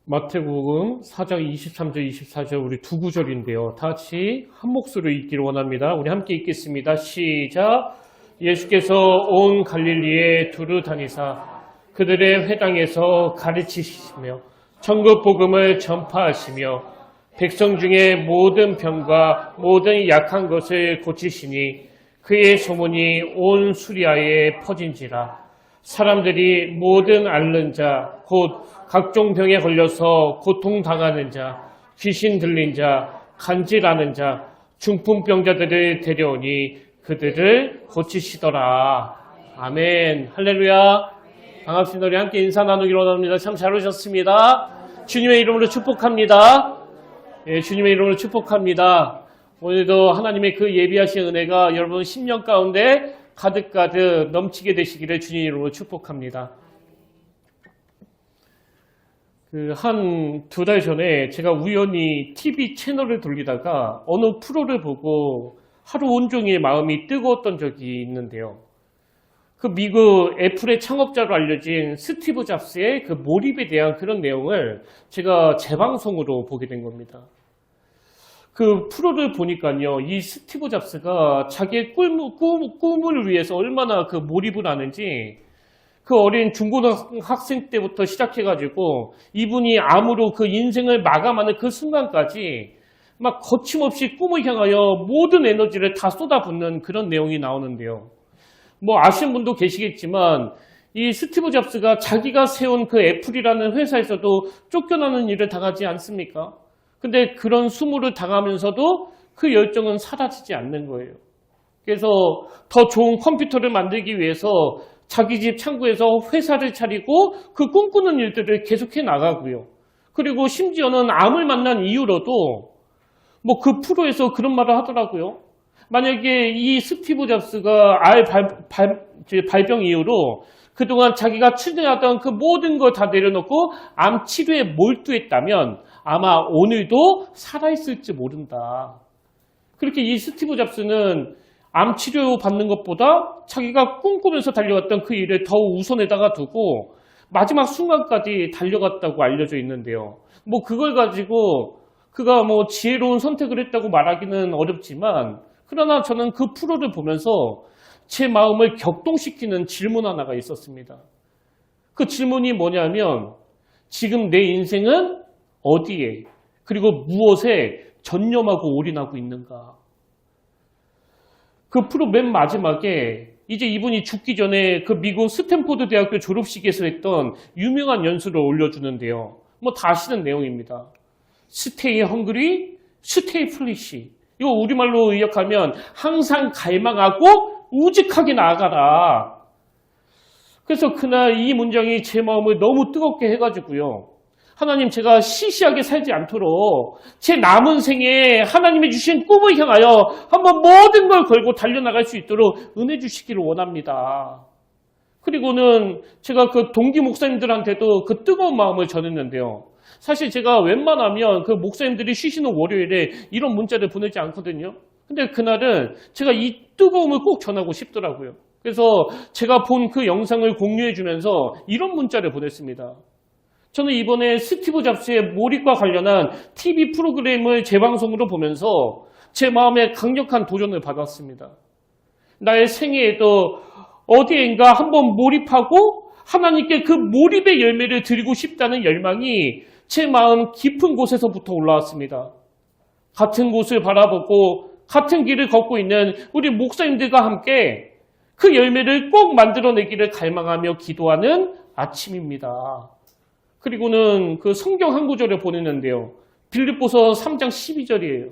마태복음 4장 23절 24절 우리 두 구절인데요. 다 같이 한 목소리로 읽기를 원합니다. 우리 함께 읽겠습니다. 시작. 예수께서 온 갈릴리에 두루 다니사 그들의 회당에서 가르치시며 천국 복음을 전파하시며 백성 중에 모든 병과 모든 약한 것을 고치시니 그의 소문이 온 수리아에 퍼진지라. 사람들이 모든 앓는 자 곧 각종 병에 걸려서 고통당하는 자, 귀신 들린 자, 간질하는 자, 중풍병자들을 데려오니 그들을 고치시더라. 아멘. 할렐루야. 반갑습니다. 우리 함께 인사 나누기로 원합니다. 참 잘 오셨습니다. 주님의 이름으로 축복합니다. 예, 주님의 이름으로 축복합니다. 오늘도 하나님의 그 예비하신 은혜가 여러분 심령 가운데 가득가득 넘치게 되시기를 주님 이름으로 축복합니다. 한 두 달 전에 제가 우연히 TV 채널을 돌리다가 어느 프로를 보고 하루 온종일 마음이 뜨거웠던 적이 있는데요. 그 미국 애플의 창업자로 알려진 스티브 잡스의 그 몰입에 대한 그런 내용을 제가 재방송으로 보게 된 겁니다. 그 프로를 보니까요, 이 스티브 잡스가 자기의 꿈을 위해서 얼마나 그 몰입을 하는지 그 어린 중고등학생 때부터 시작해가지고 이분이 암으로 그 인생을 마감하는 그 순간까지 막 거침없이 꿈을 향하여 모든 에너지를 다 쏟아붓는 그런 내용이 나오는데요. 뭐 아시는 분도 계시겠지만 이 스티브 잡스가 자기가 세운 그 애플이라는 회사에서도 쫓겨나는 일을 당하지 않습니까? 근데 그런 수모를 당하면서도 그 열정은 사라지지 않는 거예요. 그래서 더 좋은 컴퓨터를 만들기 위해서 자기 집 창고에서 회사를 차리고 그 꿈꾸는 일들을 계속해 나가고요. 그리고 심지어는 암을 만난 이후로도 뭐 그 프로에서 그런 말을 하더라고요. 만약에 이 스티브 잡스가 발병 이후로 그동안 자기가 추진하던 그 모든 걸 다 내려놓고 암 치료에 몰두했다면 아마 오늘도 살아있을지 모른다. 그렇게 이 스티브 잡스는 암 치료 받는 것보다 자기가 꿈꾸면서 달려갔던 그 일을 더 우선에다가 두고 마지막 순간까지 달려갔다고 알려져 있는데요. 뭐 그걸 가지고 그가 뭐 지혜로운 선택을 했다고 말하기는 어렵지만 그러나 저는 그 프로를 보면서 제 마음을 격동시키는 질문 하나가 있었습니다. 그 질문이 뭐냐면 지금 내 인생은 어디에 그리고 무엇에 전념하고 올인하고 있는가? 그 프로 맨 마지막에 이제 이분이 죽기 전에 그 미국 스탠포드 대학교 졸업식에서 했던 유명한 연설을 올려주는데요. 뭐 다 아시는 내용입니다. Stay hungry, stay foolish. 이거 우리말로 의역하면 항상 갈망하고 우직하게 나아가라. 그래서 그날 이 문장이 제 마음을 너무 뜨겁게 해가지고요. 하나님, 제가 시시하게 살지 않도록 제 남은 생에 하나님이 주신 꿈을 향하여 한번 모든 걸 걸고 달려나갈 수 있도록 은혜 주시기를 원합니다. 그리고는 제가 그 동기 목사님들한테도 그 뜨거운 마음을 전했는데요. 사실 제가 웬만하면 그 목사님들이 쉬시는 월요일에 이런 문자를 보내지 않거든요. 근데 그날은 제가 이 뜨거움을 꼭 전하고 싶더라고요. 그래서 제가 본 그 영상을 공유해 주면서 이런 문자를 보냈습니다. 저는 이번에 스티브 잡스의 몰입과 관련한 TV 프로그램을 재방송으로 보면서 제 마음에 강력한 도전을 받았습니다. 나의 생애에도 어디엔가 한번 몰입하고 하나님께 그 몰입의 열매를 드리고 싶다는 열망이 제 마음 깊은 곳에서부터 올라왔습니다. 같은 곳을 바라보고 같은 길을 걷고 있는 우리 목사님들과 함께 그 열매를 꼭 만들어내기를 갈망하며 기도하는 아침입니다. 그리고는 그 성경 한 구절을 보냈는데요. 빌립보서 3장 12절이에요.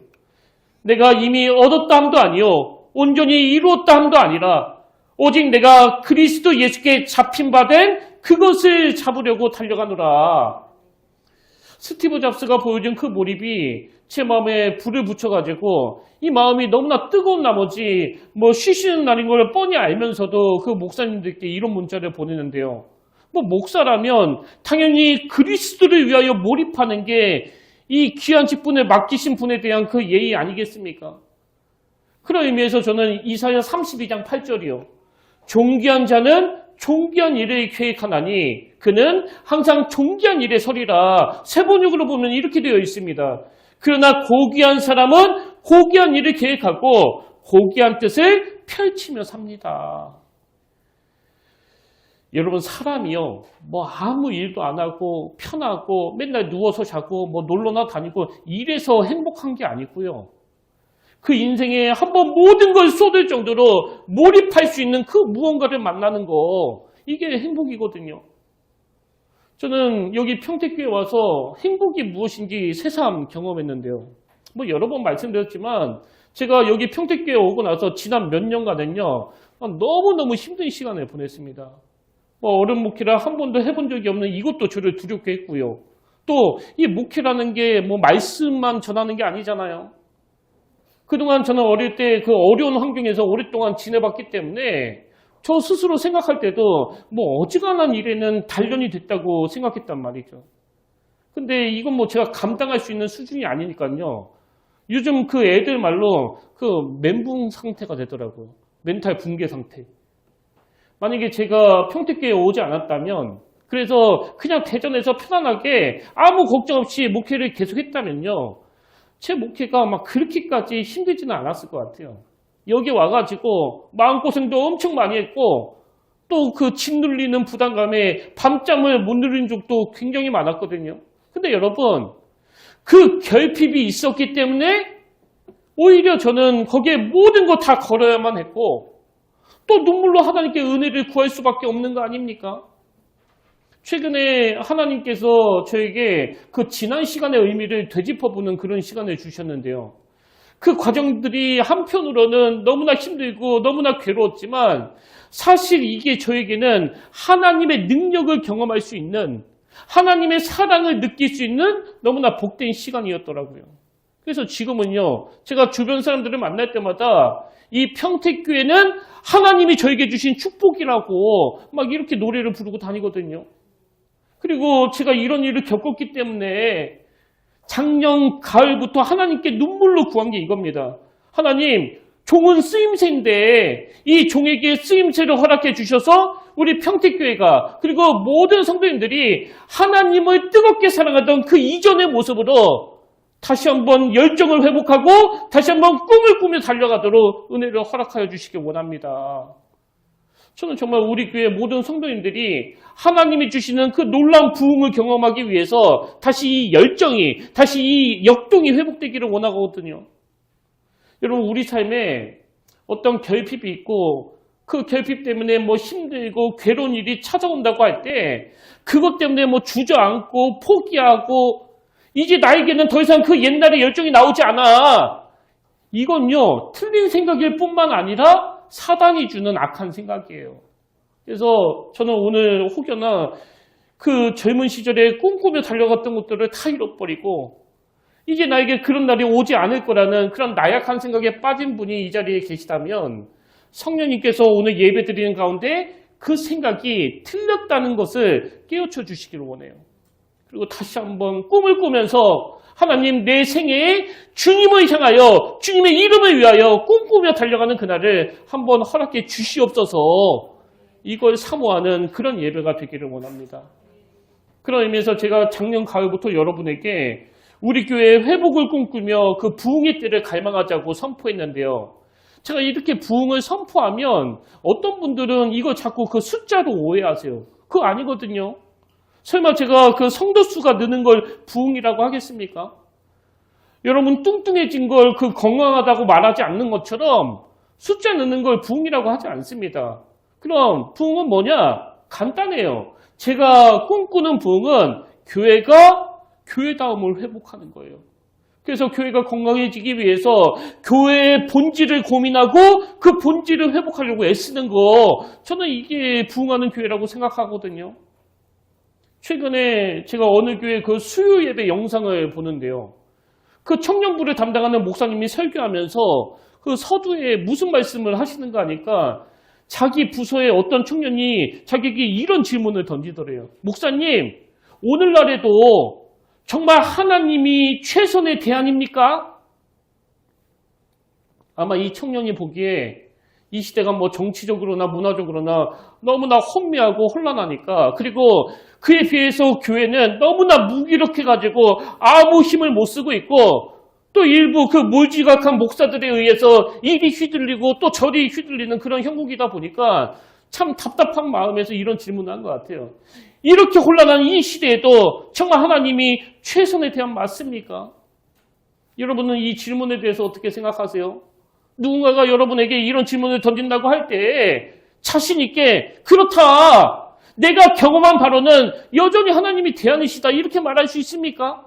내가 이미 얻었다 함도 아니요 온전히 이루었다 함도 아니라 오직 내가 그리스도 예수께 잡힌 바 된 그것을 잡으려고 달려가노라. 스티브 잡스가 보여준 그 몰입이 제 마음에 불을 붙여가지고 이 마음이 너무나 뜨거운 나머지 뭐 쉬시는 날인 걸 뻔히 알면서도 그 목사님들께 이런 문자를 보내는데요. 뭐 목사라면 당연히 그리스도를 위하여 몰입하는 게 이 귀한 직분을 맡기신 분에 대한 그 예의 아니겠습니까? 그런 의미에서 저는 이사야 32장 8절이요. 존귀한 자는 존귀한 일을 계획하나니 그는 항상 존귀한 일에 서리라. 세번역으로 보면 이렇게 되어 있습니다. 그러나 고귀한 사람은 고귀한 일을 계획하고 고귀한 뜻을 펼치며 삽니다. 여러분, 사람이요, 뭐 아무 일도 안 하고 편하고 맨날 누워서 자고 뭐 놀러나 다니고 이래서 행복한 게 아니고요. 그 인생에 한번 모든 걸 쏟을 정도로 몰입할 수 있는 그 무언가를 만나는 거, 이게 행복이거든요. 저는 여기 평택교회 와서 행복이 무엇인지 새삼 경험했는데요. 뭐 여러 번 말씀드렸지만 제가 여기 평택교회 오고 나서 지난 몇 년간은요, 너무너무 힘든 시간을 보냈습니다. 어른 목회를 한 번도 해본 적이 없는 이것도 저를 두렵게 했고요. 또 이 목회라는 게 뭐 말씀만 전하는 게 아니잖아요. 그동안 저는 어릴 때 그 어려운 환경에서 오랫동안 지내봤기 때문에 저 스스로 생각할 때도 뭐 어지간한 일에는 단련이 됐다고 생각했단 말이죠. 근데 이건 뭐 제가 감당할 수 있는 수준이 아니니까요. 요즘 그 애들 말로 그 멘붕 상태가 되더라고요. 멘탈 붕괴 상태. 만약에 제가 평택교회에 오지 않았다면, 그래서 그냥 대전에서 편안하게 아무 걱정 없이 목회를 계속했다면요, 제 목회가 막 그렇게까지 힘들지는 않았을 것 같아요. 여기 와가지고 마음고생도 엄청 많이 했고, 또 그 짓눌리는 부담감에 밤잠을 못 누린 적도 굉장히 많았거든요. 근데 여러분, 그 결핍이 있었기 때문에 오히려 저는 거기에 모든 거 다 걸어야만 했고, 또 눈물로 하나님께 은혜를 구할 수밖에 없는 거 아닙니까? 최근에 하나님께서 저에게 그 지난 시간의 의미를 되짚어보는 그런 시간을 주셨는데요. 그 과정들이 한편으로는 너무나 힘들고 너무나 괴로웠지만 사실 이게 저에게는 하나님의 능력을 경험할 수 있는, 하나님의 사랑을 느낄 수 있는 너무나 복된 시간이었더라고요. 그래서 지금은요, 제가 주변 사람들을 만날 때마다 이 평택교회는 하나님이 저에게 주신 축복이라고 막 이렇게 노래를 부르고 다니거든요. 그리고 제가 이런 일을 겪었기 때문에 작년 가을부터 하나님께 눈물로 구한 게 이겁니다. 하나님, 종은 쓰임새인데 이 종에게 쓰임새를 허락해 주셔서 우리 평택교회가, 그리고 모든 성도님들이 하나님을 뜨겁게 사랑하던 그 이전의 모습으로 다시 한번 열정을 회복하고 다시 한번 꿈을 꾸며 달려가도록 은혜를 허락하여 주시기 원합니다. 저는 정말 우리 교회 모든 성도님들이 하나님이 주시는 그 놀라운 부흥을 경험하기 위해서 다시 이 열정이, 다시 이 역동이 회복되기를 원하거든요. 여러분, 우리 삶에 어떤 결핍이 있고 그 결핍 때문에 뭐 힘들고 괴로운 일이 찾아온다고 할 때 그것 때문에 뭐 주저앉고 포기하고 이제 나에게는 더 이상 그 옛날의 열정이 나오지 않아. 이건요, 틀린 생각일 뿐만 아니라 사단이 주는 악한 생각이에요. 그래서 저는 오늘 혹여나 그 젊은 시절에 꿈꾸며 달려갔던 것들을 다 잃어버리고 이제 나에게 그런 날이 오지 않을 거라는 그런 나약한 생각에 빠진 분이 이 자리에 계시다면 성령님께서 오늘 예배 드리는 가운데 그 생각이 틀렸다는 것을 깨우쳐 주시기를 원해요. 그리고 다시 한번 꿈을 꾸면서 하나님, 내 생애에 주님을 향하여 주님의 이름을 위하여 꿈꾸며 달려가는 그날을 한번 허락해 주시옵소서. 이걸 사모하는 그런 예배가 되기를 원합니다. 그런 의미에서 제가 작년 가을부터 여러분에게 우리 교회의 회복을 꿈꾸며 그 부흥의 때를 갈망하자고 선포했는데요. 제가 이렇게 부흥을 선포하면 어떤 분들은 이거 자꾸 그 숫자로 오해하세요. 그거 아니거든요. 설마 제가 그 성도 수가 느는 걸 부흥이라고 하겠습니까? 여러분, 뚱뚱해진 걸 그 건강하다고 말하지 않는 것처럼 숫자 느는 걸 부흥이라고 하지 않습니다. 그럼 부흥은 뭐냐? 간단해요. 제가 꿈꾸는 부흥은 교회가 교회다움을 회복하는 거예요. 그래서 교회가 건강해지기 위해서 교회의 본질을 고민하고 그 본질을 회복하려고 애쓰는 거, 저는 이게 부흥하는 교회라고 생각하거든요. 최근에 제가 어느 교회 그 수요 예배 영상을 보는데요. 그 청년부를 담당하는 목사님이 설교하면서 그 서두에 무슨 말씀을 하시는가 하니까 자기 부서의 어떤 청년이 자기에게 이런 질문을 던지더래요. 목사님, 오늘날에도 정말 하나님이 최선의 대안입니까? 아마 이 청년이 보기에 이 시대가 뭐 정치적으로나 문화적으로나 너무나 혼미하고 혼란하니까, 그리고 그에 비해서 교회는 너무나 무기력해가지고 아무 힘을 못 쓰고 있고, 또 일부 그 몰지각한 목사들에 의해서 이리 휘둘리고 또 저리 휘둘리는 그런 형국이다 보니까 참 답답한 마음에서 이런 질문을 한 것 같아요. 이렇게 혼란한 이 시대에도 정말 하나님이 최선의 대안 맞습니까? 여러분은 이 질문에 대해서 어떻게 생각하세요? 누군가가 여러분에게 이런 질문을 던진다고 할 때 자신 있게 그렇다, 내가 경험한 바로는 여전히 하나님이 대안이시다, 이렇게 말할 수 있습니까?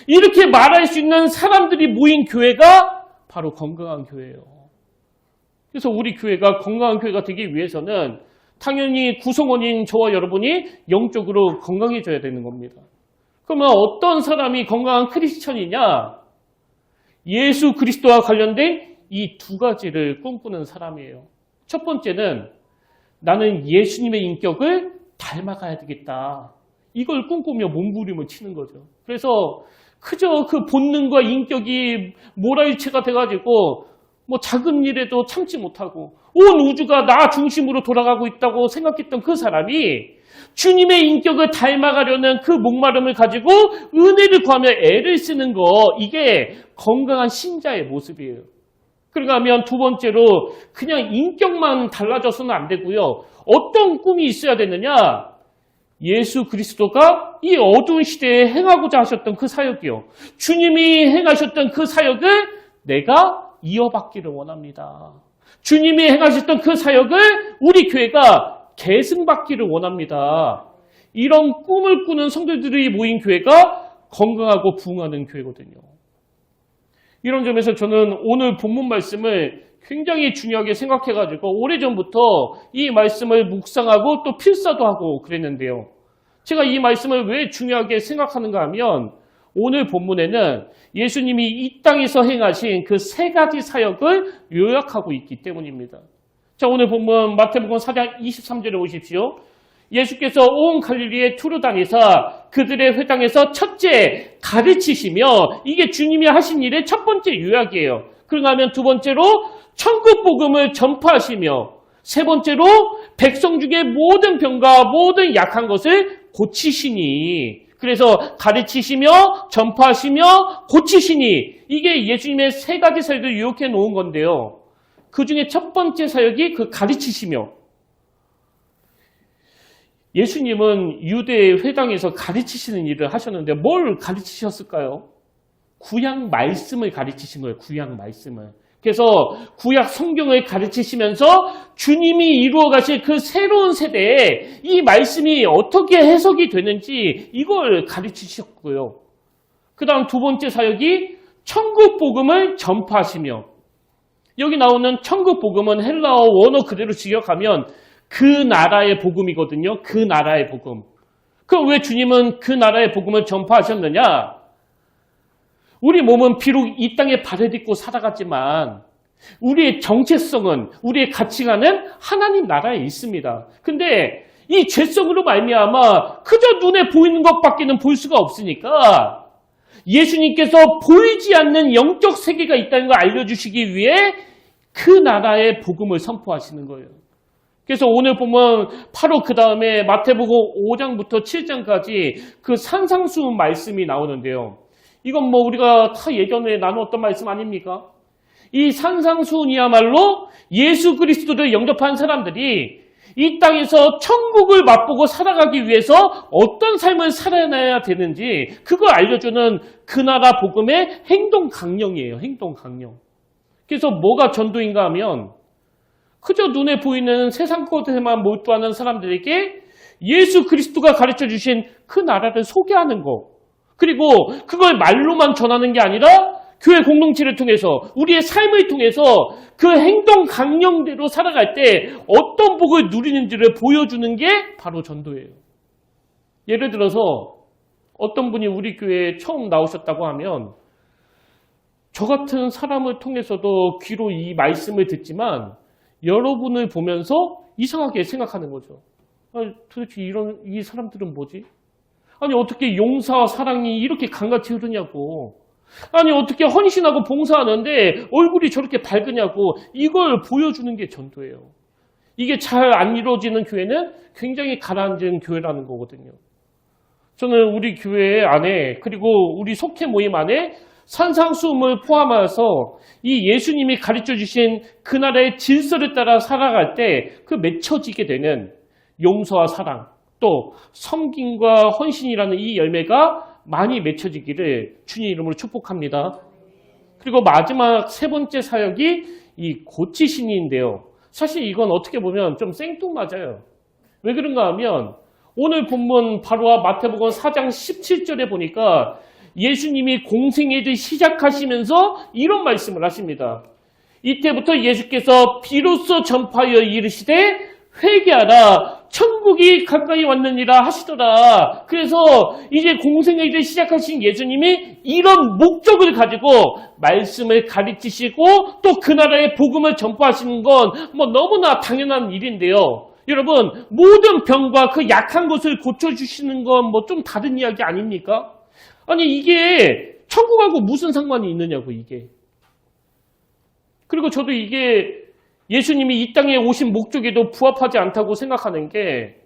이렇게 말할 수 있는 사람들이 모인 교회가 바로 건강한 교회예요. 그래서 우리 교회가 건강한 교회가 되기 위해서는 당연히 구성원인 저와 여러분이 영적으로 건강해져야 되는 겁니다. 그러면 어떤 사람이 건강한 크리스천이냐? 예수 그리스도와 관련된 이 두 가지를 꿈꾸는 사람이에요. 첫 번째는 나는 예수님의 인격을 닮아가야 되겠다. 이걸 꿈꾸며 몸부림을 치는 거죠. 그래서 그저 그 본능과 인격이 몰아일체가 돼가지고 뭐 작은 일에도 참지 못하고 온 우주가 나 중심으로 돌아가고 있다고 생각했던 그 사람이 주님의 인격을 닮아가려는 그 목마름을 가지고 은혜를 구하며 애를 쓰는 거, 이게 건강한 신자의 모습이에요. 그러니까 하면 두 번째로 그냥 인격만 달라져서는 안 되고요. 어떤 꿈이 있어야 되느냐? 예수 그리스도가 이 어두운 시대에 행하고자 하셨던 그 사역이요. 주님이 행하셨던 그 사역을 내가 이어받기를 원합니다. 주님이 행하셨던 그 사역을 우리 교회가 계승받기를 원합니다. 이런 꿈을 꾸는 성도들이 모인 교회가 건강하고 부흥하는 교회거든요. 이런 점에서 저는 오늘 본문 말씀을 굉장히 중요하게 생각해가지고 오래전부터 이 말씀을 묵상하고 또 필사도 하고 그랬는데요. 제가 이 말씀을 왜 중요하게 생각하는가 하면 오늘 본문에는 예수님이 이 땅에서 행하신 그 세 가지 사역을 요약하고 있기 때문입니다. 자, 오늘 본문 마태복음 4장 23절에 오십시오. 예수께서 온 갈릴리의 투르당에서 그들의 회당에서 첫째 가르치시며, 이게 주님이 하신 일의 첫 번째 요약이에요. 그런가 하면 두 번째로 천국 복음을 전파하시며, 세 번째로 백성 중에 모든 병과 모든 약한 것을 고치시니. 그래서 가르치시며 전파하시며 고치시니, 이게 예수님의 세 가지 사역을 요약해 놓은 건데요. 그 중에 첫 번째 사역이 그 가르치시며, 예수님은 유대 회당에서 가르치시는 일을 하셨는데 뭘 가르치셨을까요? 구약 말씀을 가르치신 거예요. 구약 말씀을. 그래서 구약 성경을 가르치시면서 주님이 이루어 가실 그 새로운 세대에 이 말씀이 어떻게 해석이 되는지 이걸 가르치셨고요. 그 다음 두 번째 사역이 천국 복음을 전파하시며, 여기 나오는 천국 복음은 헬라어 원어 그대로 직역하면 그 나라의 복음이거든요. 그 나라의 복음. 그럼 왜 주님은 그 나라의 복음을 전파하셨느냐? 우리 몸은 비록 이 땅에 발을 딛고 살아갔지만 우리의 정체성은, 우리의 가치관은 하나님 나라에 있습니다. 근데 이 죄성으로 말미암아 그저 눈에 보이는 것밖에는 볼 수가 없으니까 예수님께서 보이지 않는 영적 세계가 있다는 걸 알려주시기 위해 그 나라의 복음을 선포하시는 거예요. 그래서 오늘 보면 바로 그 다음에 마태복음 5장부터 7장까지 그 산상수훈 말씀이 나오는데요. 이건 뭐 우리가 다 예전에 나누었던 말씀 아닙니까? 이 산상수훈이야말로 예수 그리스도를 영접한 사람들이 이 땅에서 천국을 맛보고 살아가기 위해서 어떤 삶을 살아내야 되는지 그걸 알려주는 그 나라 복음의 행동 강령이에요. 행동 강령. 그래서 뭐가 전도인가 하면 그저 눈에 보이는 세상 것에만 몰두하는 사람들에게 예수 그리스도가 가르쳐 주신 그 나라를 소개하는 거, 그리고 그걸 말로만 전하는 게 아니라 교회 공동체를 통해서 우리의 삶을 통해서 그 행동 강령대로 살아갈 때 어떤 복을 누리는지를 보여주는 게 바로 전도예요. 예를 들어서 어떤 분이 우리 교회에 처음 나오셨다고 하면 저 같은 사람을 통해서도 귀로 이 말씀을 듣지만 여러분을 보면서 이상하게 생각하는 거죠. 아니, 도대체 이 사람들은 뭐지? 아니, 어떻게 용서와 사랑이 이렇게 강같이 흐르냐고. 아니 어떻게 헌신하고 봉사하는데 얼굴이 저렇게 밝으냐고 이걸 보여주는 게 전도예요. 이게 잘 안 이루어지는 교회는 굉장히 가라앉은 교회라는 거거든요. 저는 우리 교회 안에 그리고 우리 속회 모임 안에 산상수훈을 포함해서 이 예수님이 가르쳐 주신 그날의 질서를 따라 살아갈 때 그 맺혀지게 되는 용서와 사랑 또 섬김과 헌신이라는 이 열매가 많이 맺혀지기를 주님 이름으로 축복합니다. 그리고 마지막 세 번째 사역이 이 고치신인데요. 사실 이건 어떻게 보면 좀 생뚱맞아요. 왜 그런가 하면 오늘 본문 바로와 마태복음 4장 17절에 보니까 예수님이 공생애를 시작하시면서 이런 말씀을 하십니다. 이때부터 예수께서 비로소 전파하여 이르시되 회개하라 천국이 가까이 왔느니라 하시더라. 그래서 이제 공생애를 시작하신 예수님이 이런 목적을 가지고 말씀을 가르치시고 또 그 나라의 복음을 전파하시는 건 뭐 너무나 당연한 일인데요. 여러분 모든 병과 그 약한 것을 고쳐주시는 건 뭐 좀 다른 이야기 아닙니까? 아니 이게 천국하고 무슨 상관이 있느냐고 이게. 그리고 저도 이게 예수님이 이 땅에 오신 목적에도 부합하지 않다고 생각하는 게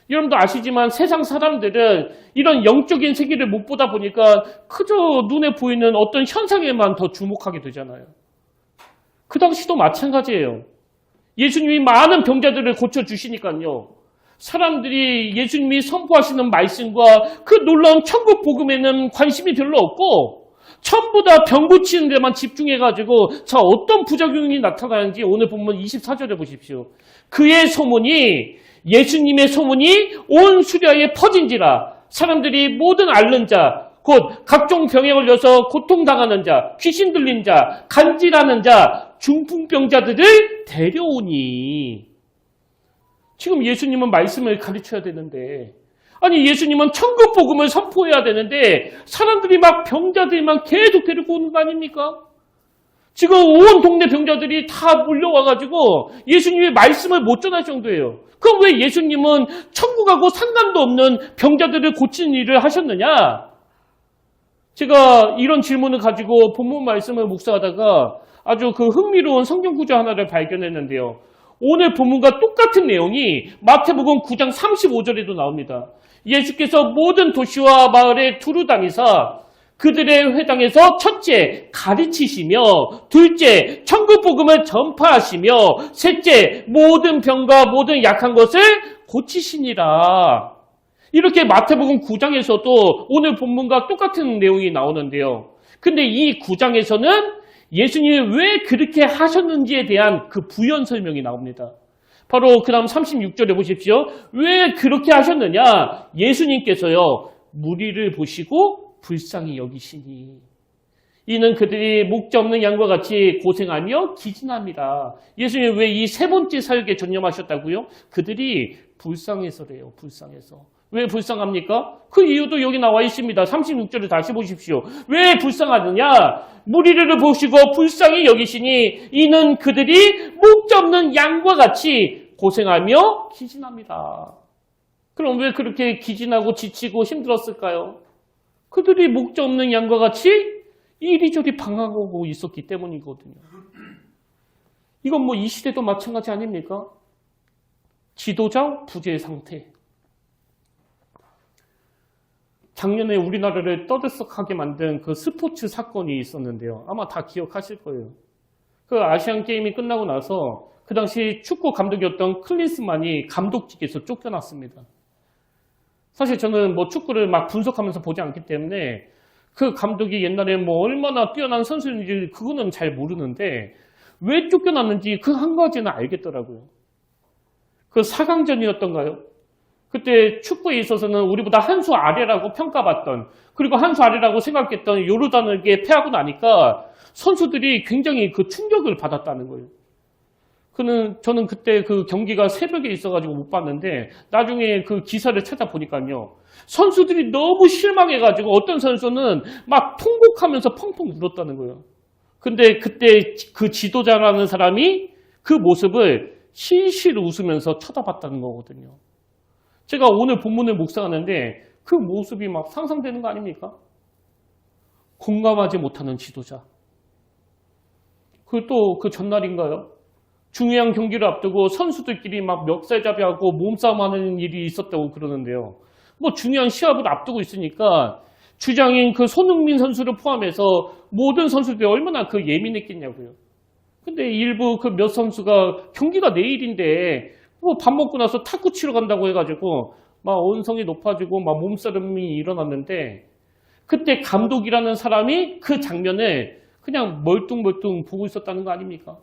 여러분도 아시지만 세상 사람들은 이런 영적인 세계를 못 보다 보니까 그저 눈에 보이는 어떤 현상에만 더 주목하게 되잖아요. 그 당시도 마찬가지예요. 예수님이 많은 병자들을 고쳐주시니까요. 사람들이 예수님이 선포하시는 말씀과 그 놀라운 천국 복음에는 관심이 별로 없고 전부 다 병 고치는 데만 집중해가지고 자 어떤 부작용이 나타나는지 오늘 본문 24절에 보십시오. 그의 소문이 예수님의 소문이 온 수리아에 퍼진지라 사람들이 모든 앓는 자 곧 각종 병에 걸려서 고통당하는 자 귀신 들린 자 간질하는 자 중풍병자들을 데려오니 지금 예수님은 말씀을 가르쳐야 되는데 아니 예수님은 천국 복음을 선포해야 되는데 사람들이 막 병자들만 계속 데리고 오는 거 아닙니까? 지금 온 동네 병자들이 다 몰려와가지고 예수님의 말씀을 못 전할 정도예요. 그럼 왜 예수님은 천국하고 상관도 없는 병자들을 고치는 일을 하셨느냐? 제가 이런 질문을 가지고 본문 말씀을 묵상하다가 아주 그 흥미로운 성경 구절 하나를 발견했는데요. 오늘 본문과 똑같은 내용이 마태복음 9장 35절에도 나옵니다. 예수께서 모든 도시와 마을에 두루 다니사 그들의 회당에서 첫째 가르치시며 둘째 천국 복음을 전파하시며 셋째 모든 병과 모든 약한 것을 고치시니라. 이렇게 마태복음 9장에서도 오늘 본문과 똑같은 내용이 나오는데요. 근데 이 9장에서는 예수님이 왜 그렇게 하셨는지에 대한 그 부연 설명이 나옵니다. 바로 그 다음 36절에 보십시오. 왜 그렇게 하셨느냐? 예수님께서요. 무리를 보시고 불쌍히 여기시니 이는 그들이 목자 없는 양과 같이 고생하며 기진합니다. 예수님이 왜 이 세 번째 사역에 전념하셨다고요? 그들이 불쌍해서래요. 불쌍해서. 왜 불쌍합니까? 그 이유도 여기 나와 있습니다. 36절을 다시 보십시오. 왜 불쌍하느냐? 무리를 보시고 불쌍히 여기시니 이는 그들이 목자 없는 양과 같이 고생하며 기진합니다. 그럼 왜 그렇게 기진하고 지치고 힘들었을까요? 그들이 목자 없는 양과 같이 이리저리 방황하고 있었기 때문이거든요. 이건 뭐 이 시대도 마찬가지 아닙니까? 지도자 부재의 상태. 작년에 우리나라를 떠들썩하게 만든 그 스포츠 사건이 있었는데요. 아마 다 기억하실 거예요. 그 아시안 게임이 끝나고 나서 그 당시 축구 감독이었던 클린스만이 감독직에서 쫓겨났습니다. 사실 저는 뭐 축구를 막 분석하면서 보지 않기 때문에 그 감독이 옛날에 뭐 얼마나 뛰어난 선수인지 그거는 잘 모르는데 왜 쫓겨났는지 그 한 가지는 알겠더라고요. 그 4강전이었던가요? 그때 축구에 있어서는 우리보다 한 수 아래라고 평가받던 그리고 한 수 아래라고 생각했던 요르단에게 패하고 나니까 선수들이 굉장히 그 충격을 받았다는 거예요. 저는 그때 그 경기가 새벽에 있어가지고 못 봤는데 나중에 그 기사를 찾아보니까요. 선수들이 너무 실망해가지고 어떤 선수는 막 통곡하면서 펑펑 울었다는 거예요. 근데 그때 그 지도자라는 사람이 그 모습을 실실 웃으면서 쳐다봤다는 거거든요. 제가 오늘 본문을 묵상하는데 그 모습이 막 상상되는 거 아닙니까? 공감하지 못하는 지도자. 또 그 전날인가요? 중요한 경기를 앞두고 선수들끼리 막 멱살잡이하고 몸싸움하는 일이 있었다고 그러는데요. 뭐 중요한 시합을 앞두고 있으니까 주장인 그 손흥민 선수를 포함해서 모든 선수들이 얼마나 그 예민했겠냐고요. 근데 일부 그 몇 선수가 경기가 내일인데 뭐 밥 먹고 나서 탁구 치러 간다고 해가지고 막 언성이 높아지고 막 몸싸움이 일어났는데 그때 감독이라는 사람이 그 장면을 그냥 멀뚱멀뚱 보고 있었다는 거 아닙니까?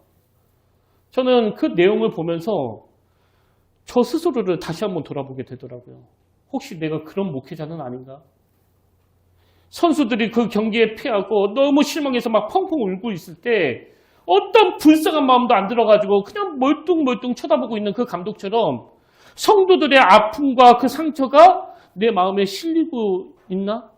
저는 그 내용을 보면서 저 스스로를 다시 한번 돌아보게 되더라고요. 혹시 내가 그런 목회자는 아닌가? 선수들이 그 경기에 패하고 너무 실망해서 막 펑펑 울고 있을 때 어떤 불쌍한 마음도 안 들어가지고 그냥 멀뚱멀뚱 쳐다보고 있는 그 감독처럼 성도들의 아픔과 그 상처가 내 마음에 실리고 있나?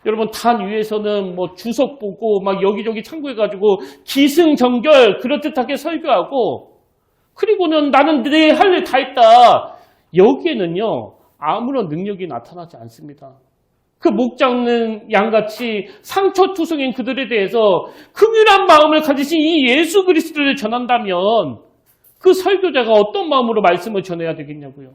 여러분, 단 위에서는 뭐 주석 보고 막 여기저기 참고해가지고 기승전결 그렇듯하게 설교하고 그리고는 나는 내 할 일 다 했다. 여기에는요 아무런 능력이 나타나지 않습니다. 그 목장는 양같이 상처투성인 그들에 대해서 긍휼한 마음을 가지신 이 예수 그리스도를 전한다면 그 설교자가 어떤 마음으로 말씀을 전해야 되겠냐고요.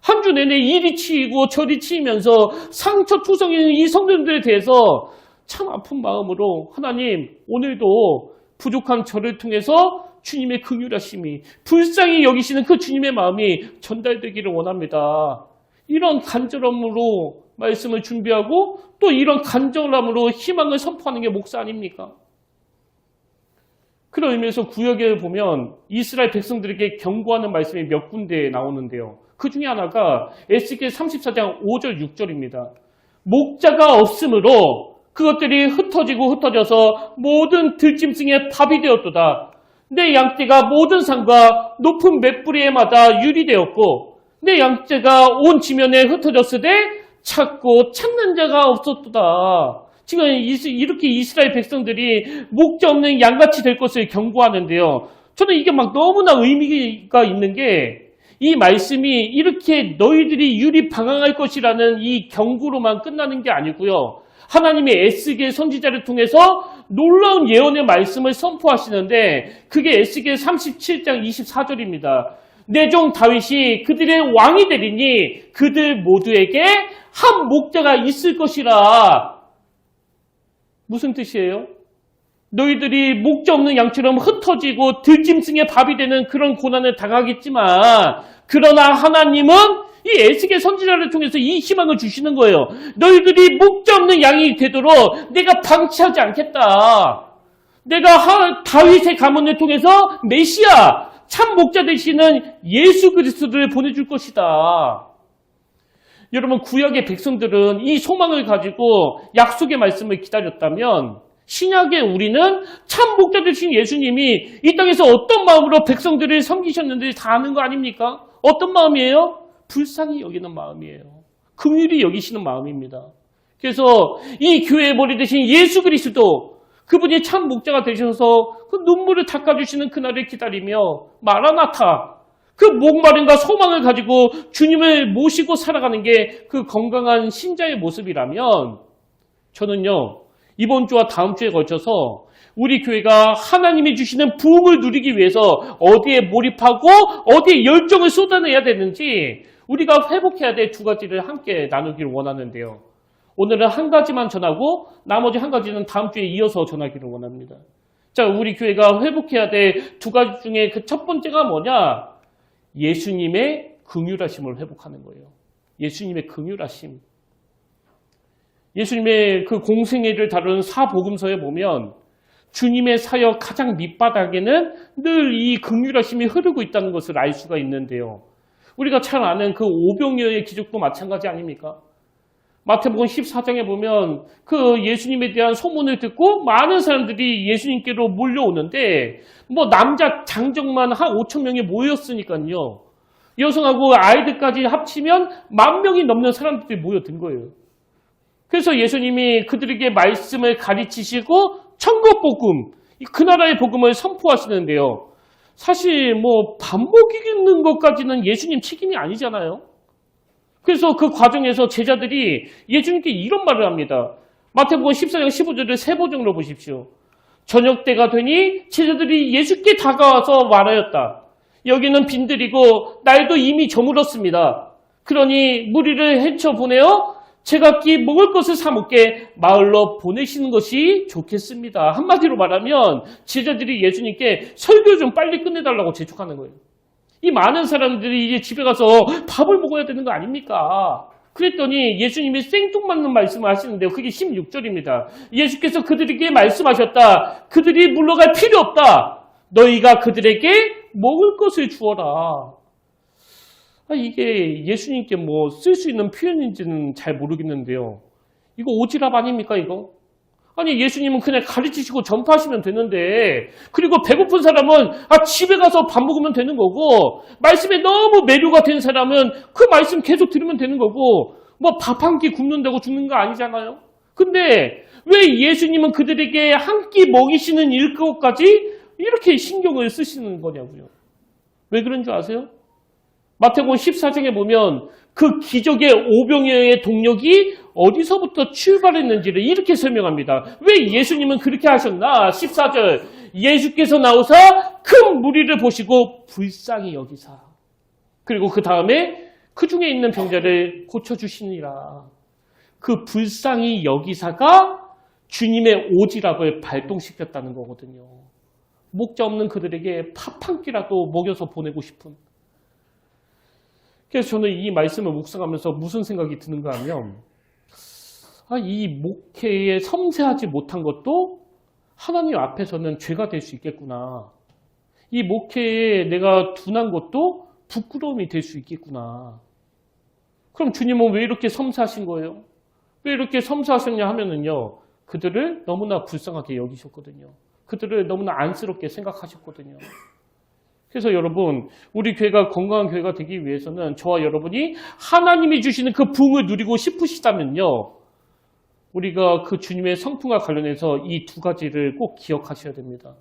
한 주 내내 이리 치이고 저리 치이면서 상처투성인 이 성도들에 대해서 참 아픈 마음으로 하나님 오늘도 부족한 저를 통해서 주님의 긍휼하심이 불쌍히 여기시는 그 주님의 마음이 전달되기를 원합니다. 이런 간절함으로 말씀을 준비하고 또 이런 간절함으로 희망을 선포하는 게 목사 아닙니까? 그런 의미에서 구약에 보면 이스라엘 백성들에게 경고하는 말씀이 몇 군데 나오는데요. 그 중에 하나가 에스겔 34장 5절 6절입니다. 목자가 없으므로 그것들이 흩어져서 모든 들짐승의 밥이 되었도다. 내 양떼가 모든 산과 높은 맷뿌리에마다 유리되었고 내 양떼가 온 지면에 흩어졌으되 찾고 찾는 자가 없었도다. 지금 이렇게 이스라엘 백성들이 목자 없는 양같이 될 것을 경고하는데요. 저는 이게 막 너무나 의미가 있는 게 이 말씀이 이렇게 너희들이 유리방황할 것이라는 이 경고로만 끝나는 게 아니고요. 하나님의 에스겔 선지자를 통해서 놀라운 예언의 말씀을 선포하시는데 그게 에스겔 37장 24절입니다. 내 종 다윗이 그들의 왕이 되리니 그들 모두에게 한 목자가 있을 것이라. 무슨 뜻이에요? 너희들이 목자 없는 양처럼 흩어지고 들짐승의 밥이 되는 그런 고난을 당하겠지만 그러나 하나님은 이 에스겔 선지자를 통해서 이 희망을 주시는 거예요. 너희들이 목자 없는 양이 되도록 내가 방치하지 않겠다. 내가 다윗의 가문을 통해서 메시아, 참 목자 되시는 예수 그리스도를 보내줄 것이다. 여러분, 구약의 백성들은 이 소망을 가지고 약속의 말씀을 기다렸다면 신약의 우리는 참 목자 되신 예수님이 이 땅에서 어떤 마음으로 백성들을 섬기셨는지 다 아는 거 아닙니까? 어떤 마음이에요? 불쌍히 여기는 마음이에요. 긍휼히 여기시는 마음입니다. 그래서 이 교회의 머리 되신 예수 그리스도 그분이 참 목자가 되셔서 그 눈물을 닦아주시는 그날을 기다리며 마라나타 그 목마름과 소망을 가지고 주님을 모시고 살아가는 게 그 건강한 신자의 모습이라면 저는요 이번 주와 다음 주에 걸쳐서 우리 교회가 하나님이 주시는 부흥을 누리기 위해서 어디에 몰입하고 어디에 열정을 쏟아내야 되는지 우리가 회복해야 될 두 가지를 함께 나누기를 원하는데요. 오늘은 한 가지만 전하고 나머지 한 가지는 다음 주에 이어서 전하기를 원합니다. 자, 우리 교회가 회복해야 될 두 가지 중에 그 첫 번째가 뭐냐? 예수님의 긍휼하심을 회복하는 거예요. 예수님의 긍휼하심. 예수님의 그 공생애를 다루는 사복음서에 보면 주님의 사역 가장 밑바닥에는 늘 이 긍휼하심이 흐르고 있다는 것을 알 수가 있는데요. 우리가 잘 아는 그 오병이어의 기적도 마찬가지 아닙니까? 마태복음 14장에 보면 그 예수님에 대한 소문을 듣고 많은 사람들이 예수님께로 몰려오는데 뭐 남자 장정만 한 5천 명이 모였으니까요. 여성하고 아이들까지 합치면 10,000명이 넘는 사람들이 모여든 거예요. 그래서 예수님이 그들에게 말씀을 가르치시고 천국복음, 그 나라의 복음을 선포하시는데요. 사실 뭐 밥 먹이는 것까지는 예수님 책임이 아니잖아요. 그래서 그 과정에서 제자들이 예수님께 이런 말을 합니다. 마태복음 14장 15절을 세 버전으로 보십시오. 저녁 때가 되니 제자들이 예수께 다가와서 말하였다. 여기는 빈들이고 날도 이미 저물었습니다. 그러니 무리를 헤쳐 보내어 제각기 먹을 것을 사 먹게 마을로 보내시는 것이 좋겠습니다. 한마디로 말하면 제자들이 예수님께 설교 좀 빨리 끝내달라고 재촉하는 거예요. 이 많은 사람들이 이제 집에 가서 밥을 먹어야 되는 거 아닙니까? 그랬더니 예수님이 생뚱맞는 말씀을 하시는데요. 그게 16절입니다. 예수께서 그들에게 말씀하셨다. 그들이 물러갈 필요 없다. 너희가 그들에게 먹을 것을 주어라. 이게 예수님께 뭐 쓸 수 있는 표현인지는 잘 모르겠는데요. 이거 오지랖 아닙니까 이거? 아니 예수님은 그냥 가르치시고 전파하시면 되는데, 그리고 배고픈 사람은 집에 가서 밥 먹으면 되는 거고, 말씀에 너무 매료가 된 사람은 그 말씀 계속 들으면 되는 거고, 뭐 밥 한 끼 굶는다고 죽는 거 아니잖아요. 근데 왜 예수님은 그들에게 한 끼 먹이시는 일까지 이렇게 신경을 쓰시는 거냐고요. 왜 그런 줄 아세요? 마태복음 14장에 보면 그 기적의 오병이어의 동력이 어디서부터 출발했는지를 이렇게 설명합니다. 왜 예수님은 그렇게 하셨나? 14절 예수께서 나오사 큰 무리를 보시고 불쌍히 여기사, 그리고 그 다음에 그 중에 있는 병자를 고쳐주시니라. 그 불쌍히 여기사가 주님의 오지랖을 발동시켰다는 거거든요. 목자 없는 그들에게 밥 한 끼라도 먹여서 보내고 싶은. 그래서 저는 이 말씀을 묵상하면서 무슨 생각이 드는가 하면, 이 목회에 섬세하지 못한 것도 하나님 앞에서는 죄가 될 수 있겠구나. 이 목회에 내가 둔한 것도 부끄러움이 될 수 있겠구나. 그럼 주님은 왜 이렇게 섬세하신 거예요? 왜 이렇게 섬세하셨냐 하면은요, 그들을 너무나 불쌍하게 여기셨거든요. 그들을 너무나 안쓰럽게 생각하셨거든요. 그래서 여러분, 우리 교회가 건강한 교회가 되기 위해서는 저와 여러분이 하나님이 주시는 그 부흥을 누리고 싶으시다면요, 우리가 그 주님의 성품과 관련해서 이 두 가지를 꼭 기억하셔야 됩니다.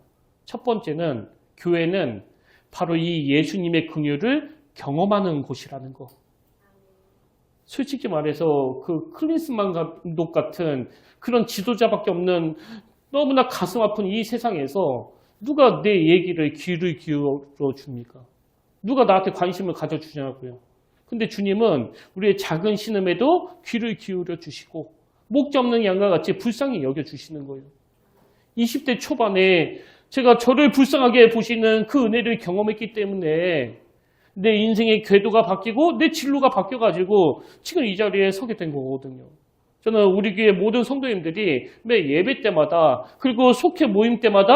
첫 번째는, 교회는 바로 이 예수님의 긍휼을 경험하는 곳이라는 거. 솔직히 말해서 그 클린스만 감독 같은 그런 지도자밖에 없는 너무나 가슴 아픈 이 세상에서 누가 내 얘기를 귀를 기울여 줍니까? 누가 나한테 관심을 가져주냐고요. 근데 주님은 우리의 작은 신음에도 귀를 기울여 주시고 목자 없는 양과 같이 불쌍히 여겨주시는 거예요. 20대 초반에 제가 저를 불쌍하게 보시는 그 은혜를 경험했기 때문에 내 인생의 궤도가 바뀌고 내 진로가 바뀌어가지고 지금 이 자리에 서게 된 거거든요. 저는 우리 교회 모든 성도님들이 매 예배 때마다, 그리고 속회 모임 때마다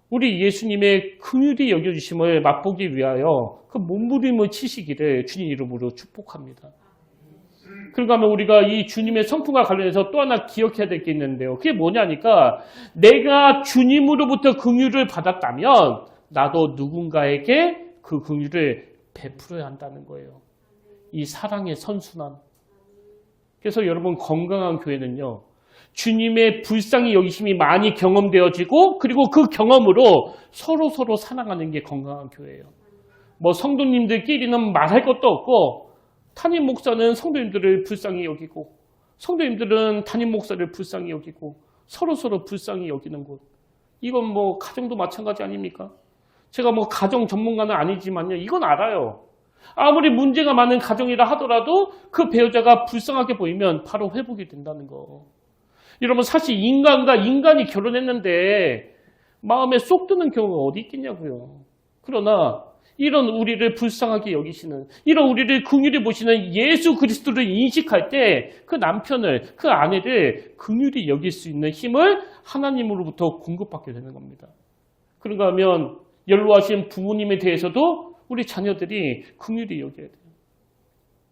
우리 예수님의 긍휼히 여겨주심을 맛보기 위하여 그 몸부림을 치시기를 주님 이름으로 축복합니다. 그런가 하면 우리가 이 주님의 성품과 관련해서 또 하나 기억해야 될 게 있는데요. 그게 뭐냐니까, 내가 주님으로부터 긍휼을 받았다면 나도 누군가에게 그 긍휼을 베풀어야 한다는 거예요. 이 사랑의 선순환. 그래서 여러분, 건강한 교회는요, 주님의 불쌍히 여기심이 많이 경험되어지고, 그리고 그 경험으로 서로 사랑하는 게 건강한 교회예요. 뭐 성도님들끼리는 말할 것도 없고, 담임 목사는 성도님들을 불쌍히 여기고, 성도님들은 담임 목사를 불쌍히 여기고, 서로 불쌍히 여기는 곳. 이건 뭐 가정도 마찬가지 아닙니까? 제가 뭐 가정 전문가는 아니지만요, 이건 알아요. 아무리 문제가 많은 가정이라 하더라도 그 배우자가 불쌍하게 보이면 바로 회복이 된다는 거. 여러분, 사실 인간과 인간이 결혼했는데 마음에 쏙 드는 경우가 어디 있겠냐고요. 그러나 이런 우리를 불쌍하게 여기시는, 이런 우리를 긍휼히 보시는 예수 그리스도를 인식할 때 그 남편을, 그 아내를 긍휼히 여길 수 있는 힘을 하나님으로부터 공급받게 되는 겁니다. 그런가 하면 연로하신 부모님에 대해서도 우리 자녀들이 긍휼히 여겨야 돼요.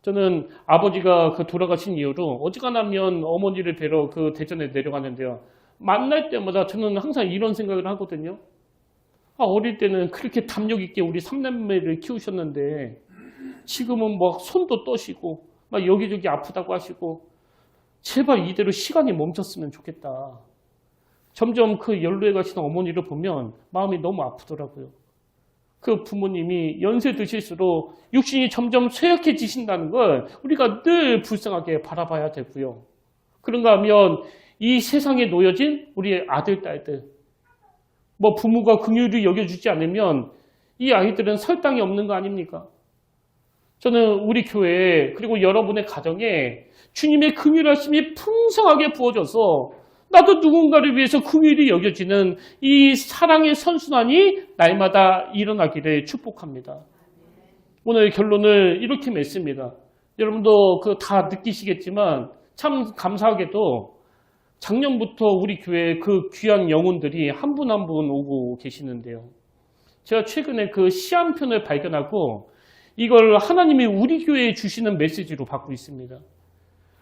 저는 아버지가 돌아가신 이후로 어지간하면 어머니를 뵈러 그 대전에 내려가는데요. 만날 때마다 저는 항상 이런 생각을 하거든요. 어릴 때는 그렇게 담력 있게 우리 삼남매를 키우셨는데 지금은 막 손도 떠시고 막 여기저기 아프다고 하시고, 제발 이대로 시간이 멈췄으면 좋겠다. 점점 그 연로에 가시는 어머니를 보면 마음이 너무 아프더라고요. 그 부모님이 연세 드실수록 육신이 점점 쇠약해지신다는 걸 우리가 늘 불쌍하게 바라봐야 되고요. 그런가 하면 이 세상에 놓여진 우리 아들, 딸들, 뭐 부모가 긍휼히 여겨주지 않으면 이 아이들은 설 땅이 없는 거 아닙니까? 저는 우리 교회에 그리고 여러분의 가정에 주님의 긍휼하심이 풍성하게 부어져서 나도 누군가를 위해서 긍휼히 여겨지는 이 사랑의 선순환이 날마다 일어나기를 축복합니다. 오늘 결론을 이렇게 맺습니다. 여러분도 그거 다 느끼시겠지만 참 감사하게도 작년부터 우리 교회에 그 귀한 영혼들이 한 분 한 분 오고 계시는데요. 제가 최근에 그 시 한 편을 발견하고 이걸 하나님이 우리 교회에 주시는 메시지로 받고 있습니다.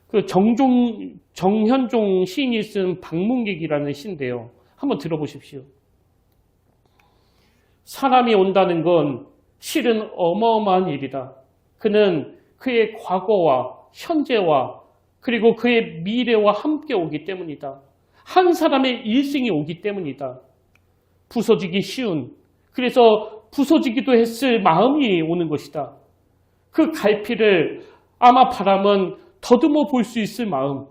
그 정현종 시인이 쓴 방문객이라는 시인데요. 한번 들어보십시오. 사람이 온다는 건 실은 어마어마한 일이다. 그는 그의 과거와 현재와 그리고 그의 미래와 함께 오기 때문이다. 한 사람의 일생이 오기 때문이다. 부서지기 쉬운, 그래서 부서지기도 했을 마음이 오는 것이다. 그 갈피를 아마 바람은 더듬어 볼 수 있을 마음,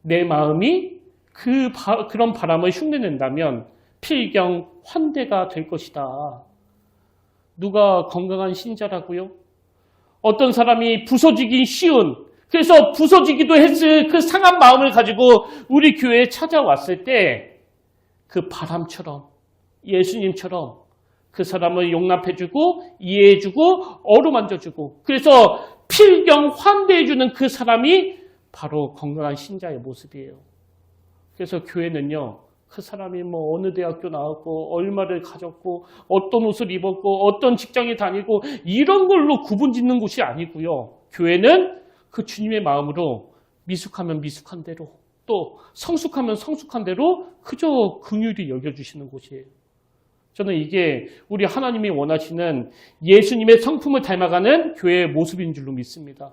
내 마음이 그런 바람을 흉내낸다면 필경 환대가 될 것이다. 누가 건강한 신자라고요? 어떤 사람이 부서지기 쉬운, 그래서 부서지기도 했을 그 상한 마음을 가지고 우리 교회에 찾아왔을 때 그 바람처럼 예수님처럼 그 사람을 용납해주고 이해해주고 어루만져주고 그래서 필경 환대해주는 그 사람이 바로 건강한 신자의 모습이에요. 그래서 교회는요, 그 사람이 뭐 어느 대학교 나왔고 얼마를 가졌고 어떤 옷을 입었고 어떤 직장에 다니고 이런 걸로 구분 짓는 곳이 아니고요. 교회는 그 주님의 마음으로 미숙하면 미숙한 대로 또 성숙하면 성숙한 대로 그저 긍휼히 여겨주시는 곳이에요. 저는 이게 우리 하나님이 원하시는 예수님의 성품을 닮아가는 교회의 모습인 줄로 믿습니다.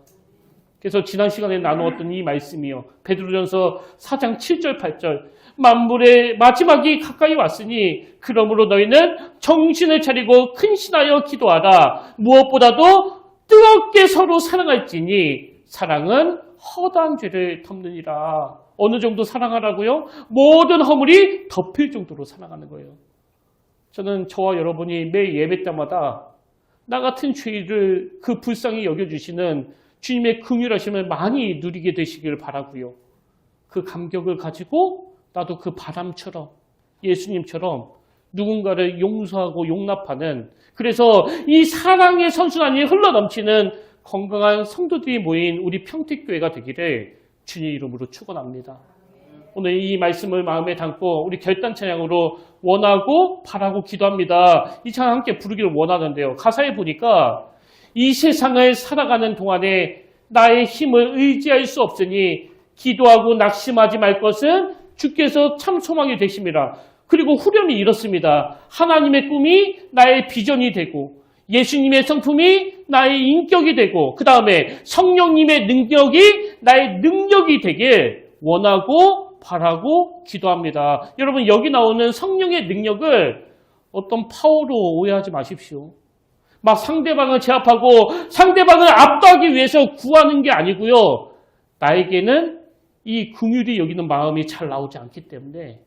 그래서 지난 시간에 나누었던 이 말씀이요. 베드로전서 4장 7절 8절 만물의 마지막이 가까이 왔으니 그러므로 너희는 정신을 차리고 근신하여 기도하라. 무엇보다도 뜨겁게 서로 사랑할지니 사랑은 허다한 죄를 덮느니라. 어느 정도 사랑하라고요? 모든 허물이 덮일 정도로 사랑하는 거예요. 저는 저와 여러분이 매 예배 때마다 나 같은 죄를 그 불쌍히 여겨주시는 주님의 긍휼하심을 많이 누리게 되시길 바라고요. 그 감격을 가지고 나도 그 바람처럼 예수님처럼 누군가를 용서하고 용납하는 그래서 이 사랑의 선순환이 흘러넘치는 건강한 성도들이 모인 우리 평택교회가 되기를 주님 이름으로 축원합니다. 오늘 이 말씀을 마음에 담고 우리 결단 찬양으로 원하고 바라고 기도합니다. 이 찬양 함께 부르기를 원하는데요. 가사에 보니까 이 세상을 살아가는 동안에 나의 힘을 의지할 수 없으니 기도하고 낙심하지 말 것은 주께서 참 소망이 되심이라. 그리고 후렴이 이렇습니다. 하나님의 꿈이 나의 비전이 되고 예수님의 성품이 나의 인격이 되고 그 다음에 성령님의 능력이 나의 능력이 되길 원하고 바라고 기도합니다. 여러분 여기 나오는 성령의 능력을 어떤 파워로 오해하지 마십시오. 막 상대방을 제압하고 상대방을 압도하기 위해서 구하는 게 아니고요. 나에게는 이 긍휼히 여기는 마음이 잘 나오지 않기 때문에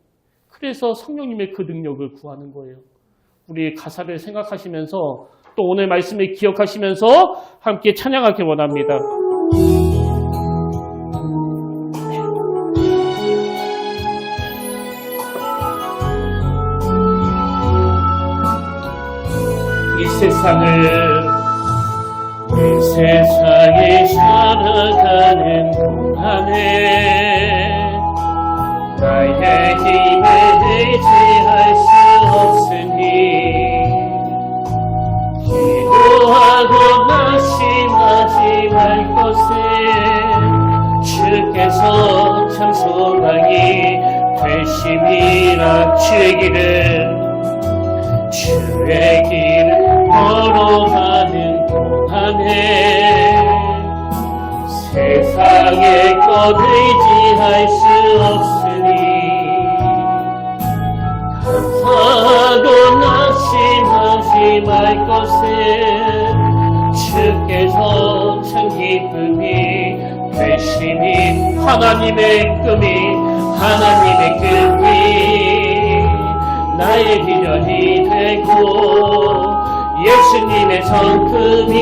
그래서 성령님의 그 능력을 구하는 거예요. 우리 가사를 생각하시면서 또 오늘 말씀을 기억하시면서 함께 찬양하기 원합니다. 이 세상에 살아가는 동안에 나의 힘에 의지할 수 없으니 기도하고 낙심하지 말 것을 주께서 참 소망이 되심이라. 주의 길을 걸어가는 동안에 세상의 것 의지할 수 없으니 감사하고 낙심하지 말 것을 주께서 참 기쁨이 되심이 하나님의 꿈이 하나님의 꿈이 나의 비전이 되고 예수님의 성품이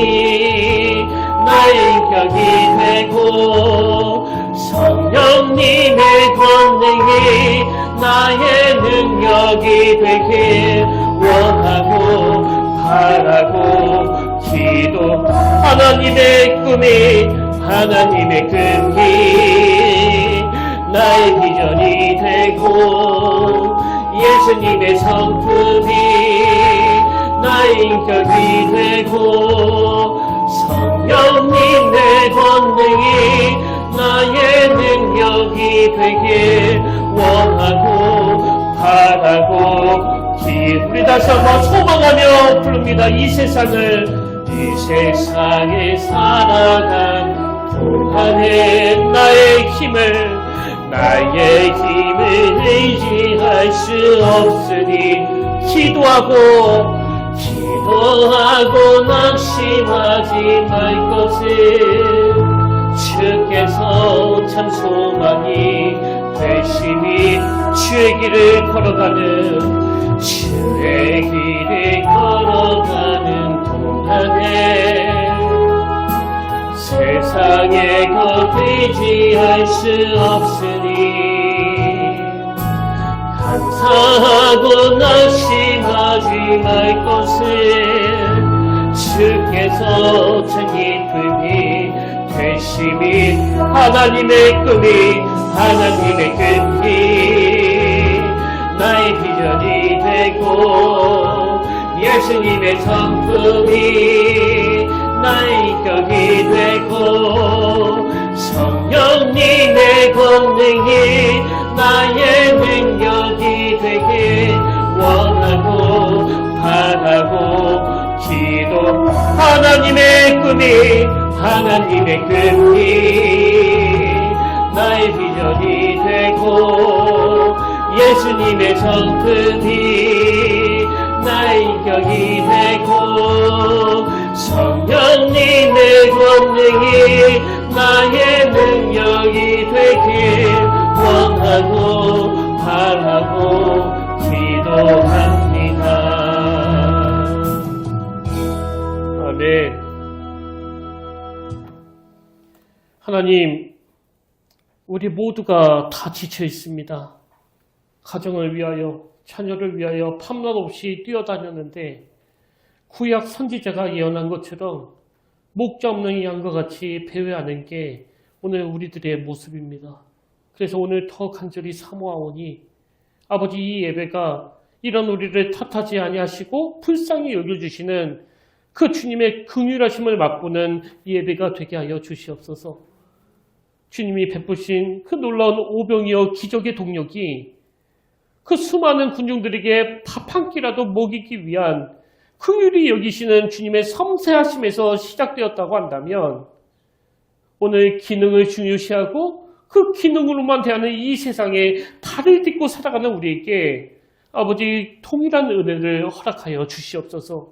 나의 인격이 되고 성령님의 권능이 나의 능력이 되길 원하고 바라고 기도 하나님의 꿈이 하나님의 꿈이 나의 비전이 되고 예수님의 성품이 나의 인격이 되고 성령님의 권능이 나의 능력이 되길 원하고 바라고 우리 다시 한번 소망하며 부릅니다. 이 세상에 살아간 동안에 나의 힘을 의지할 수 없으니 기도하고 낙심하지 말 것을 주께서 참 소망이 되심이 주의 길을 걸어가는 동안에 세상에 의지할 수 없으니 감사하고 낙심하지 말 것을 주께서 참 기쁨이 되심이 하나님의 꿈이 나의 비전이 되고 예수님의 성품이 나의 인격이 되고 성령님의 권능이 나의 능력이 되길 원하고 바라고 기도 하나님의 꿈이 나의 비전이 되고 예수님의 성품이 나의 인격이 되고 성령님의 권능이 나의 능력이 되길 원하고 바라고 기도합니다. 아멘. 하나님, 우리 모두가 다 지쳐 있습니다. 가정을 위하여, 자녀를 위하여 밤낮 없이 뛰어다녔는데 구약 선지자가 예언한 것처럼 목자 없는 양과 같이 배회하는 게 오늘 우리들의 모습입니다. 그래서 오늘 더 간절히 사모하오니 아버지, 이 예배가 이런 우리를 탓하지 아니하시고 불쌍히 여겨주시는 그 주님의 긍휼하심을 맛보는 예배가 되게 하여 주시옵소서. 주님이 베푸신 그 놀라운 오병이어 기적의 동력이 그 수많은 군중들에게 밥 한 끼라도 먹이기 위한 긍휼히 여기시는 주님의 섬세하심에서 시작되었다고 한다면 오늘 기능을 중요시하고 그 기능으로만 대하는 이 세상에 달을 딛고 살아가는 우리에게 아버지 동일한 은혜를 허락하여 주시옵소서.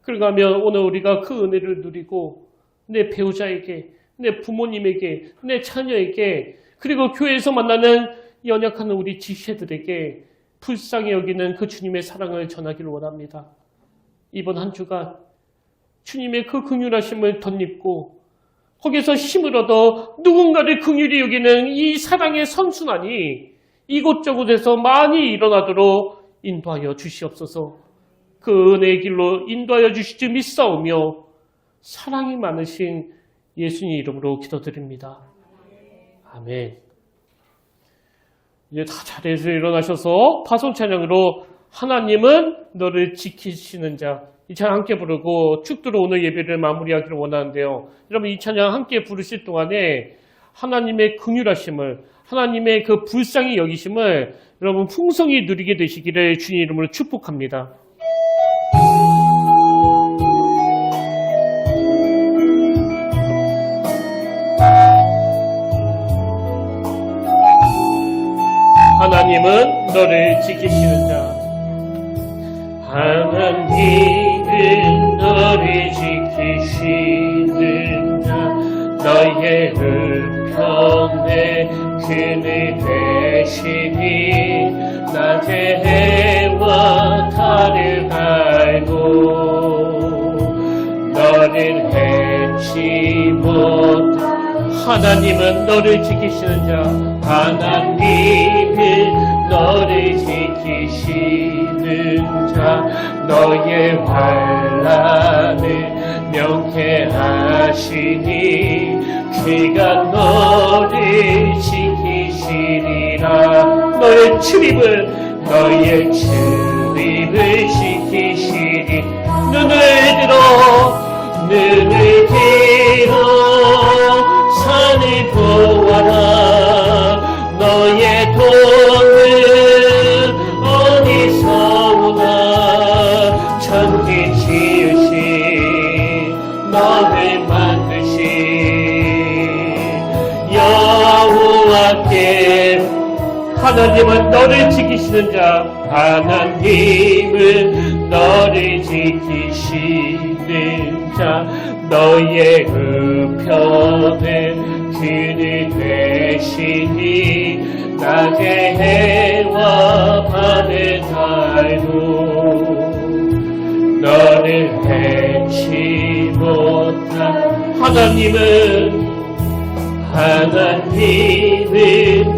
그런가 하면 오늘 우리가 그 은혜를 누리고 내 배우자에게, 내 부모님에게, 내 자녀에게, 그리고 교회에서 만나는 연약한 우리 지체들에게 불쌍히 여기는 그 주님의 사랑을 전하기를 원합니다. 이번 한 주간 주님의 그 긍휼하심을 덧입고 거기서 힘을 얻어 누군가를 긍휼히 여기는 이 사랑의 선순환이 이곳저곳에서 많이 일어나도록 인도하여 주시옵소서. 그 은혜의 길로 인도하여 주실 줄 믿사오며 사랑이 많으신 예수님 이름으로 기도드립니다. 아멘. 이제 다 자리에서 일어나셔서 파손 찬양으로 하나님은 너를 지키시는 자, 이 찬양 함께 부르고 축도로 오늘 예배를 마무리하기를 원하는데요. 여러분, 이 찬양 함께 부르실 동안에 하나님의 긍휼하심을, 하나님의 그 불쌍히 여기심을 여러분 풍성히 누리게 되시기를 주님 이름으로 축복합니다. 하나님은 너를 지키시는 자. 하나님은 너를 지키시는 자. 너의 평내 그늘 되시니 낮의 해와 달을 알고 너를 해치 못 하나님은 너를 지키시는 자 하나님은 너를 지키시는 자 너의 환난을 명쾌하시니 그가 너를 지키시리라 너의 출입을 지키시리 눈을 들어 산을 보아라 너의 돈은 어디서 오나 천지 지으신 너를 만드신 여호와께 하나님은 너를 지키시는 자 하나님은 너를 지키시는 자 너의 우편은 그늘 되시니 낮의 해와 밤의 달도 너를 해치 못한 하나님은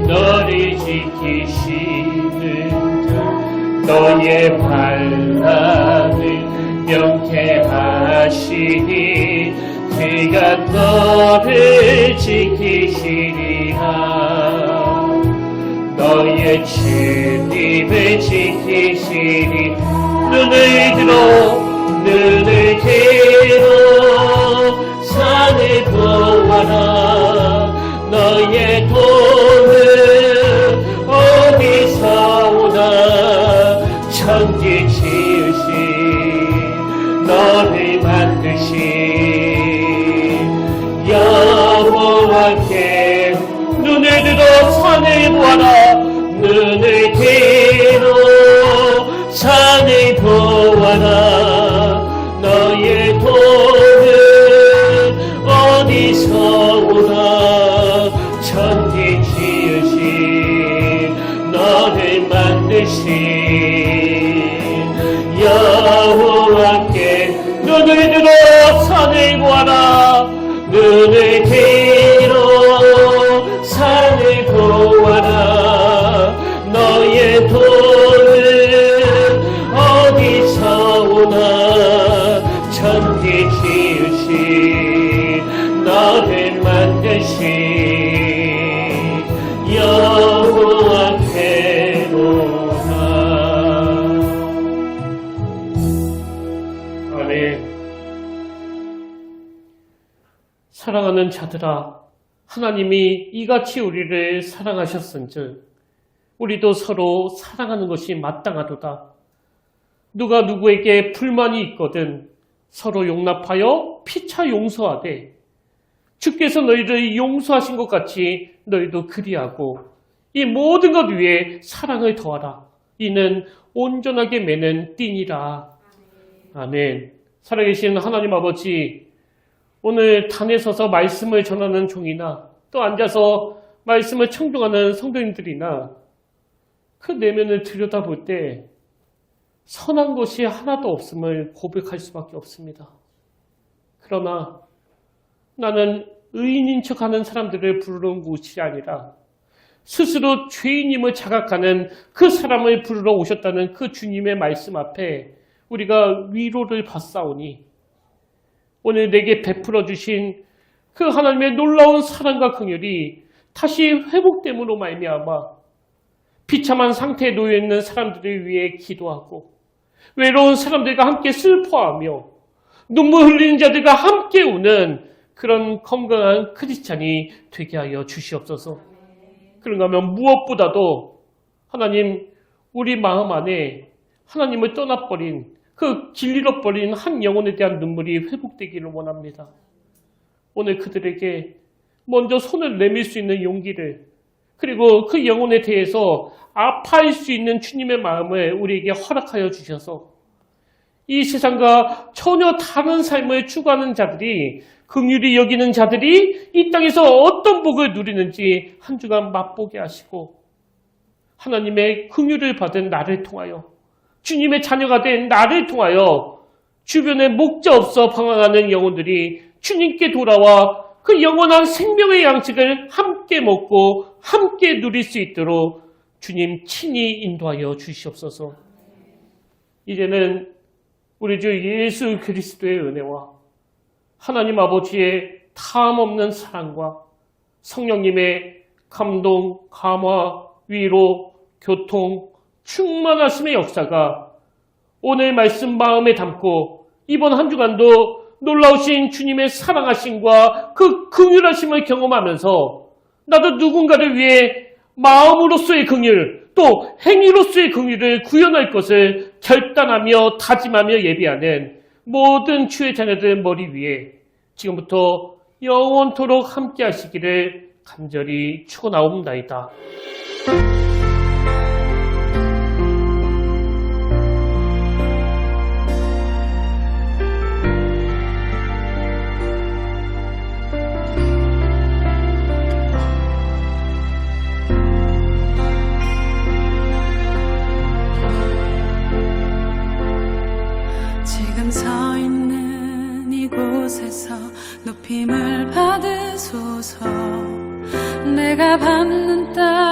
너를 지키시는 자 너의 반란을 명쾌하시니 그가 너를 지키시리라 너의 출입을 지키시니 눈을 들어 산을 보아라 너의 돈은 어디서 오나 천지 지으신 너를 만드신 여호와께 눈을 들어 산을 보아라 눈을 들어 산을 보아라 너의 돈은 어디서 오나 천지 지으신 너를 만드신 여호와께 눈을 들어 산을 보아라 눈을 들어 산을 보아라 너의 돈은 어디서 오나 천지 지으신 너를 만드신 여호와께로다. 아멘. 사랑하는 자들아 하나님이 이같이 우리를 사랑하셨은즉 우리도 서로 사랑하는 것이 마땅하도다. 누가 누구에게 불만이 있거든 서로 용납하여 피차 용서하되 주께서 너희를 용서하신 것 같이 너희도 그리하고 이 모든 것 위에 사랑을 더하라. 이는 온전하게 매는 띠니라. 아멘. 살아계신 하나님 아버지, 오늘 단에 서서 말씀을 전하는 종이나 또 앉아서 말씀을 청중하는 성도님들이나 그 내면을 들여다볼 때 선한 것이 하나도 없음을 고백할 수밖에 없습니다. 그러나 나는 의인인 척하는 사람들을 부르는 곳이 아니라 스스로 죄인임을 자각하는 그 사람을 부르러 오셨다는 그 주님의 말씀 앞에 우리가 위로를 받사오니 오늘 내게 베풀어 주신 그 하나님의 놀라운 사랑과 긍휼이 다시 회복됨으로 말미암아 비참한 상태에 놓여있는 사람들을 위해 기도하고 외로운 사람들과 함께 슬퍼하며 눈물 흘리는 자들과 함께 우는 그런 건강한 크리스찬이 되게 하여 주시옵소서. 그런가 하면 무엇보다도 하나님 우리 마음 안에 하나님을 떠나버린 그 길 잃어버린 한 영혼에 대한 눈물이 회복되기를 원합니다. 오늘 그들에게 먼저 손을 내밀 수 있는 용기를 그리고 그 영혼에 대해서 아파할 수 있는 주님의 마음을 우리에게 허락하여 주셔서 이 세상과 전혀 다른 삶을 추구하는 자들이 긍휼히 여기는 자들이 이 땅에서 어떤 복을 누리는지 한 주간 맛보게 하시고 하나님의 긍휼을 받은 나를 통하여 주님의 자녀가 된 나를 통하여 주변에 목자 없어 방황하는 영혼들이 주님께 돌아와 그 영원한 생명의 양식을 함께 먹고 함께 누릴 수 있도록 주님 친히 인도하여 주시옵소서. 이제는 우리 주 예수 그리스도의 은혜와 하나님 아버지의 탐없는 사랑과 성령님의 감동, 감화, 위로, 교통, 충만하심의 역사가 오늘 말씀 마음에 담고 이번 한 주간도 놀라우신 주님의 사랑하심과 그 긍휼하심을 경험하면서 나도 누군가를 위해 마음으로서의 긍휼 또 행위로서의 긍휼을 구현할 것을 결단하며 다짐하며 예비하는 모든 주의 자녀들 머리 위에 지금부터 영원토록 함께 하시기를 간절히 축원하옵나이다. 지금 서 있는 이곳에서 높임을 받으소서. 내가 받는 땅